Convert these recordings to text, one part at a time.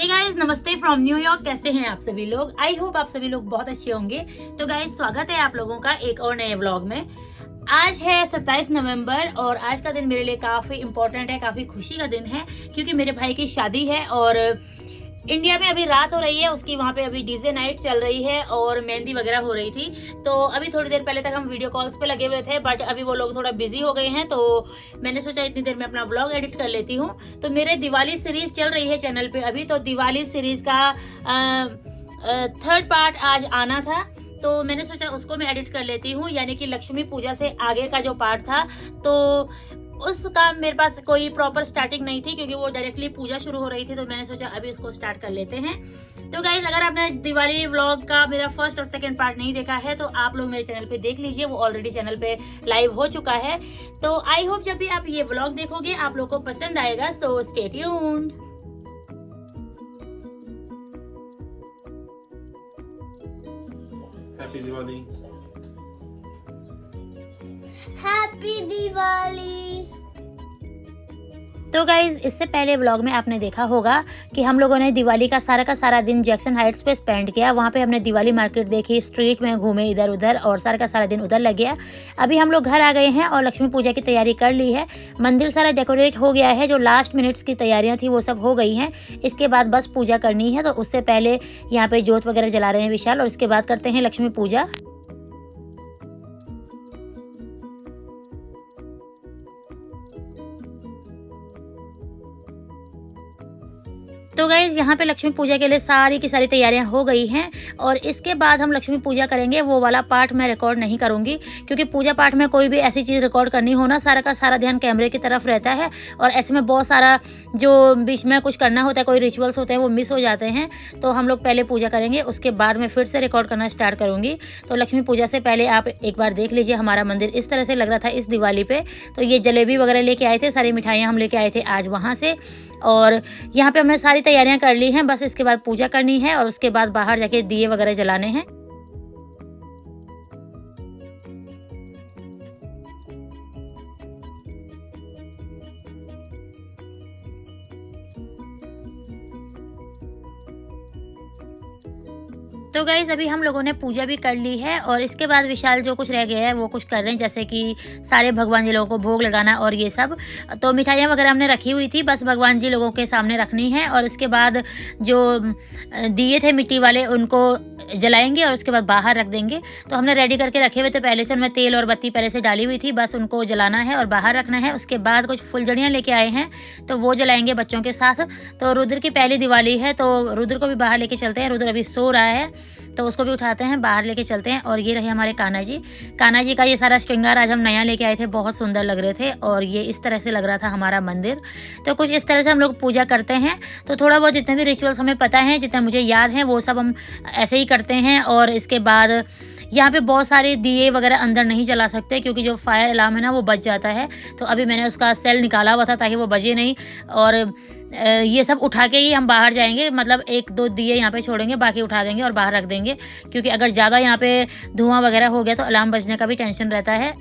Hey guys, नमस्ते from New York. कैसे हैं आप सभी लोग? आई होप आप सभी लोग बहुत अच्छे होंगे। तो गाइस, स्वागत है आप लोगों का एक और नए व्लॉग में। आज है 27 नवंबर और आज का दिन मेरे लिए काफी इम्पोर्टेंट है, काफी खुशी का दिन है क्योंकि मेरे भाई की शादी है और इंडिया में अभी रात हो रही है, उसकी वहाँ पे अभी डीजे नाइट चल रही है और मेहंदी वगैरह हो रही थी। तो अभी थोड़ी देर पहले तक हम वीडियो कॉल्स पे लगे हुए थे, बट अभी वो लोग थोड़ा बिजी हो गए हैं, तो मैंने सोचा इतनी देर में अपना व्लॉग एडिट कर लेती हूँ। तो मेरे दिवाली सीरीज चल रही है चैनल पे अभी, तो दिवाली सीरीज का थर्ड पार्ट आज आना था, तो मैंने सोचा उसको मैं एडिट कर लेती हूँ, यानी कि लक्ष्मी पूजा से आगे का जो पार्ट था। तो उसका मेरे पास कोई प्रॉपर स्टार्टिंग नहीं थी क्योंकि वो डायरेक्टली पूजा शुरू हो रही थी, तो मैंने सोचा अभी उसको स्टार्ट कर लेते हैं। तो गाइज, अगर आपने दिवाली व्लॉग का मेरा फर्स्ट और सेकंड पार्ट नहीं देखा है तो आप लोग मेरे चैनल पे देख लीजिए, वो ऑलरेडी चैनल पे लाइव हो चुका है। तो आई होप जब भी आप ये व्लॉग देखोगे आप लोग को पसंद आएगा, so stay tuned. Happy Diwali. Happy Diwali. तो गाइज, इससे पहले व्लॉग में आपने देखा होगा कि हम लोगों ने दिवाली का सारा दिन जैक्सन हाइट्स पे स्पेंड किया। वहाँ पे हमने दिवाली मार्केट देखी, स्ट्रीट में घूमे इधर उधर और सारा दिन उधर लग गया। अभी हम लोग घर आ गए हैं और लक्ष्मी पूजा की तैयारी कर ली है। मंदिर सारा डेकोरेट हो गया है, जो लास्ट मिनट्स की तैयारियां थी वो सब हो गई हैं। इसके बाद बस पूजा करनी है, तो उससे पहले यहाँ पे जोत वगैरह जला रहे हैं विशाल, और इसके बाद करते हैं लक्ष्मी पूजा। तो गाइज, यहाँ पे लक्ष्मी पूजा के लिए सारी की सारी तैयारियां हो गई हैं और इसके बाद हम लक्ष्मी पूजा करेंगे। वो वाला पार्ट मैं रिकॉर्ड नहीं करूंगी क्योंकि पूजा पाठ में कोई भी ऐसी चीज़ रिकॉर्ड करनी हो ना, सारा का सारा ध्यान कैमरे की तरफ रहता है और ऐसे में बहुत सारा जो बीच में कुछ करना होता है, कोई रिचुअल्स होते हैं वो मिस हो जाते हैं। तो हम लोग पहले पूजा करेंगे, उसके बाद मैं फिर से रिकॉर्ड करना स्टार्ट करूँगी। तो लक्ष्मी पूजा से पहले आप एक बार देख लीजिए हमारा मंदिर इस तरह से लग रहा था इस दिवाली पे। तो ये जलेबी वगैरह लेके आए थे, सारी मिठाइयाँ हम लेके आए थे आज वहाँ से, और यहाँ पे हमने सारी तैयारियां कर ली हैं। बस इसके बाद पूजा करनी है और उसके बाद बाहर जाके दिए वगैरह जलाने हैं। तो गाइज, अभी हम लोगों ने पूजा भी कर ली है और इसके बाद विशाल जो कुछ रह गया है वो कुछ कर रहे हैं, जैसे कि सारे भगवान जी लोगों को भोग लगाना और ये सब। तो मिठाइयाँ वगैरह हमने रखी हुई थी, बस भगवान जी लोगों के सामने रखनी है और इसके बाद जो दिए थे मिट्टी वाले उनको जलाएंगे और उसके बाद बाहर रख देंगे। तो हमने रेडी करके रखे हुए थे पहले से, उनमें तेल और बत्ती पहले से डाली हुई थी, बस उनको जलाना है और बाहर रखना है। उसके बाद कुछ फुलझड़ियाँ लेके आए हैं तो वो जलाएंगे बच्चों के साथ। तो रुद्र की पहली दिवाली है तो रुद्र को भी बाहर लेके चलते हैं। रुद्र अभी सो रहा है तो उसको भी उठाते हैं, बाहर लेके चलते हैं। और ये रहे हमारे कान्हा जी। कान्हा जी का ये सारा श्रृंगार आज हम नया लेके आए थे, बहुत सुंदर लग रहे थे और ये इस तरह से लग रहा था हमारा मंदिर। तो कुछ इस तरह से हम लोग पूजा करते हैं। तो थोड़ा बहुत जितने भी रिचुअल्स हमें पता है, जितने मुझे याद हैं, वो सब हम ऐसे ही करते हैं। और इसके बाद यहाँ पे बहुत सारे दिए वगैरह अंदर नहीं जला सकते क्योंकि जो फायर अलार्म है ना वो बज जाता है। तो अभी मैंने उसका सेल निकाला हुआ था ताकि वो बजे नहीं, और ये सब उठा के ही हम बाहर जाएंगे। मतलब एक दो दिए यहाँ पे छोड़ेंगे, बाकी उठा देंगे और बाहर रख देंगे, क्योंकि अगर ज़्यादा यहाँ पे धुआं वगैरह हो गया तो अलार्म बजने का भी टेंशन रहता है।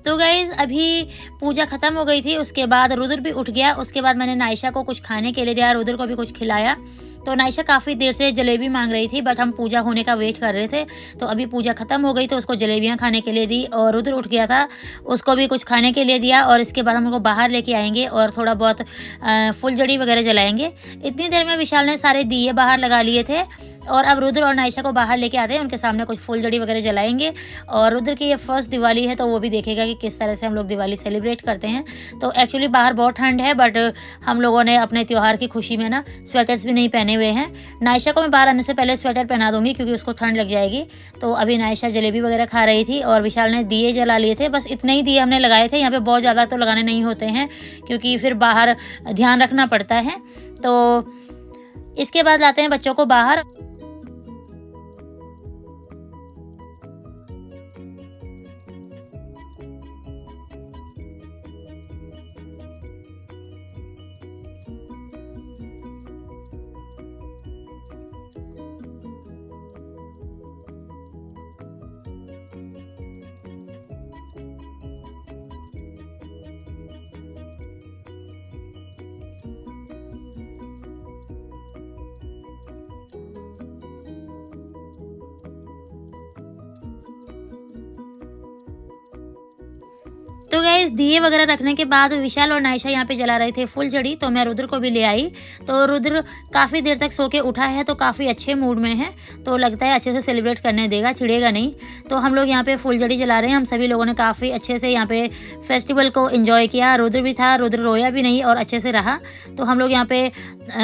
तो गाइज, अभी पूजा खत्म हो गई थी, उसके बाद रुद्र भी उठ गया। उसके बाद मैंने नायशा को कुछ खाने के लिए दिया, रुद्र को भी कुछ खिलाया। तो नायशा काफ़ी देर से जलेबी मांग रही थी, बट हम पूजा होने का वेट कर रहे थे। तो अभी पूजा खत्म हो गई तो उसको जलेबियां खाने के लिए दी, और रुद्र उठ गया था, उसको भी कुछ खाने के लिए दिया। और इसके बाद हम उनको बाहर लेके आएंगे और थोड़ा बहुत फुलझड़ी वगैरह जलाएंगे। इतनी देर में विशाल ने सारे दिए बाहर लगा लिए थे और अब रुद्र और नायशा को बाहर लेके आते हैं, उनके सामने कुछ फुलझड़ी वगैरह जलाएंगे। और रुद्र की ये फर्स्ट दिवाली है तो वो भी देखेगा कि किस तरह से हम लोग दिवाली सेलिब्रेट करते हैं। तो एक्चुअली बाहर बहुत ठंड है, बट हम लोगों ने अपने त्यौहार की खुशी में ना स्वेटर्स भी नहीं पहने हुए हैं। नायशा को मैं बाहर आने से पहले स्वेटर पहना दूंगी क्योंकि उसको ठंड लग जाएगी। तो अभी नायशा जलेबी वगैरह खा रही थी और विशाल ने दिए जला लिए थे। बस इतने ही दिए हमने लगाए थे, यहाँ पे बहुत ज़्यादा तो लगाने नहीं होते हैं क्योंकि फिर बाहर ध्यान रखना पड़ता है। तो इसके बाद लाते हैं बच्चों को बाहर। गाइस दिए वगैरह रखने के बाद विशाल और नायशा यहाँ पे जला रहे थे फुलझड़ी, तो मैं रुद्र को भी ले आई। तो रुद्र काफ़ी देर तक सो के उठा है, तो काफ़ी अच्छे मूड में है, तो लगता है अच्छे से सेलिब्रेट करने देगा, चिढ़ेगा नहीं। तो हम लोग यहाँ पे फुलझड़ी जला रहे हैं। हम सभी लोगों ने काफ़ी अच्छे से यहाँ पे फेस्टिवल को एंजॉय किया। रुद्र भी था, रुद्र रोया भी नहीं और अच्छे से रहा। तो हम लोग यहाँ पे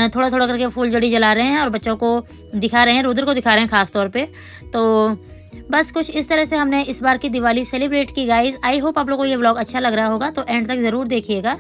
थोड़ा थोड़ा करके फुलझड़ी जला रहे हैं और बच्चों को दिखा रहे हैं, रुद्र को दिखा रहे हैं खास तौर पे। तो बस कुछ इस तरह से हमने इस बार की दिवाली सेलिब्रेट की गाइज। आई होप आप लोगों को ये व्लॉग अच्छा लग रहा होगा, तो एंड तक ज़रूर देखिएगा।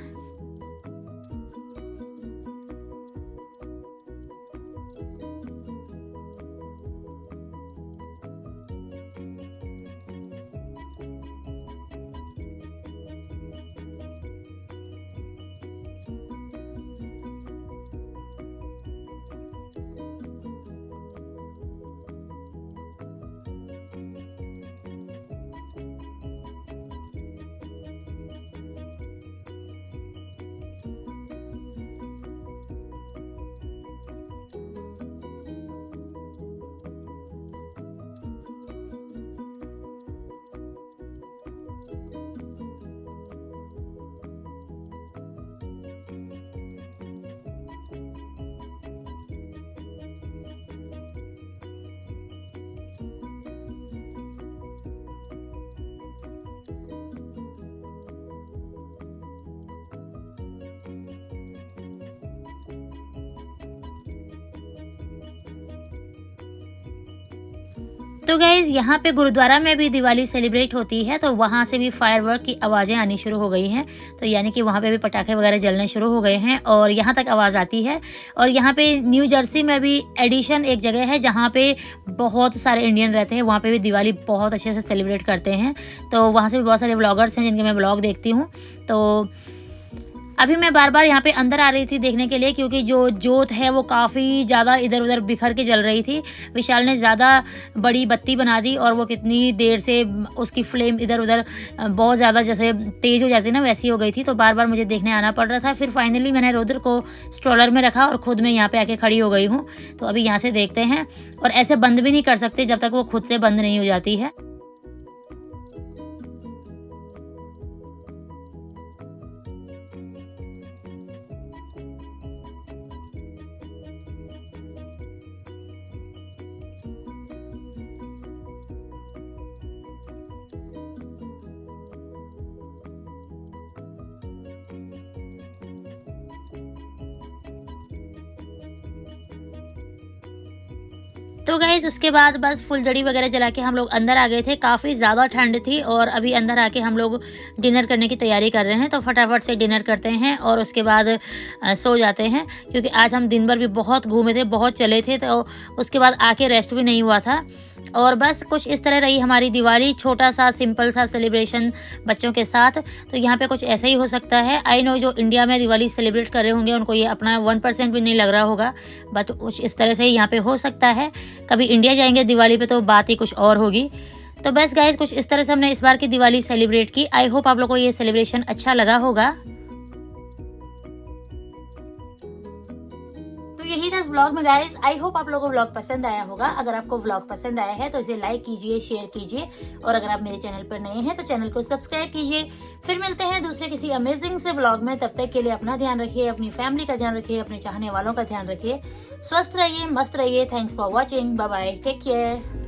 तो गाइज यहाँ पे गुरुद्वारा में भी दिवाली सेलिब्रेट होती है, तो वहाँ से भी फायरवर्क की आवाज़ें आनी शुरू हो गई हैं। तो यानी कि वहाँ पे भी पटाखे वगैरह जलने शुरू हो गए हैं और यहाँ तक आवाज़ आती है। और यहाँ पे न्यू जर्सी में भी एडिशन एक जगह है जहाँ पे बहुत सारे इंडियन रहते हैं, वहाँ पे भी दिवाली बहुत अच्छे से सेलिब्रेट करते हैं। तो वहाँ से भी बहुत सारे व्लॉगर्स हैं जिनके मैं व्लॉग देखती हूँ। तो अभी मैं बार बार यहाँ पे अंदर आ रही थी देखने के लिए, क्योंकि जो जोत है वो काफ़ी ज़्यादा इधर उधर बिखर के जल रही थी। विशाल ने ज़्यादा बड़ी बत्ती बना दी और वो कितनी देर से उसकी फ्लेम इधर उधर बहुत ज़्यादा जैसे तेज़ हो जाती ना, वैसी हो गई थी। तो बार बार मुझे देखने आना पड़ रहा था। फिर फाइनली मैंने रुद्र को स्ट्रोलर में रखा और खुद मैं यहाँ पे आके खड़ी हो गई हूँ। तो अभी यहाँ से देखते हैं, और ऐसे बंद भी नहीं कर सकते जब तक वो खुद से बंद नहीं हो जाती है। तो गाइज उसके बाद बस फुलझड़ी वगैरह जला के हम लोग अंदर आ गए थे। काफ़ी ज़्यादा ठंड थी और अभी अंदर आके हम लोग डिनर करने की तैयारी कर रहे हैं। तो फटाफट से डिनर करते हैं और उसके बाद सो जाते हैं, क्योंकि आज हम दिन भर भी बहुत घूमे थे, बहुत चले थे। तो उसके बाद आके रेस्ट भी नहीं हुआ था। और बस कुछ इस तरह रही हमारी दिवाली, छोटा सा सिंपल सा सेलिब्रेशन बच्चों के साथ। तो यहाँ पे कुछ ऐसा ही हो सकता है। आई नो जो इंडिया में दिवाली सेलिब्रेट कर रहे होंगे उनको ये अपना 1% भी नहीं लग रहा होगा, बट कुछ इस तरह से ही यहाँ पे हो सकता है। कभी इंडिया जाएंगे दिवाली पे तो बात ही कुछ और होगी। तो बस गाइज कुछ इस तरह से हमने इस बार की दिवाली सेलिब्रेट की। आई होप आप लोगों को ये सेलिब्रेशन अच्छा लगा होगा। यही था व्लॉग में गाइस। आई होप आप लोगों को व्लॉग पसंद आया होगा। अगर आपको व्लॉग पसंद आया है तो इसे लाइक कीजिए, शेयर कीजिए, और अगर आप मेरे चैनल पर नए हैं तो चैनल को सब्सक्राइब कीजिए। फिर मिलते हैं दूसरे किसी अमेजिंग से व्लॉग में। तब तक के लिए अपना ध्यान रखिए, अपनी फैमिली का ध्यान रखिए, अपने चाहने वालों का ध्यान रखिए। स्वस्थ रहिए, मस्त रहिए। Thanks for watching. Bye bye, take care.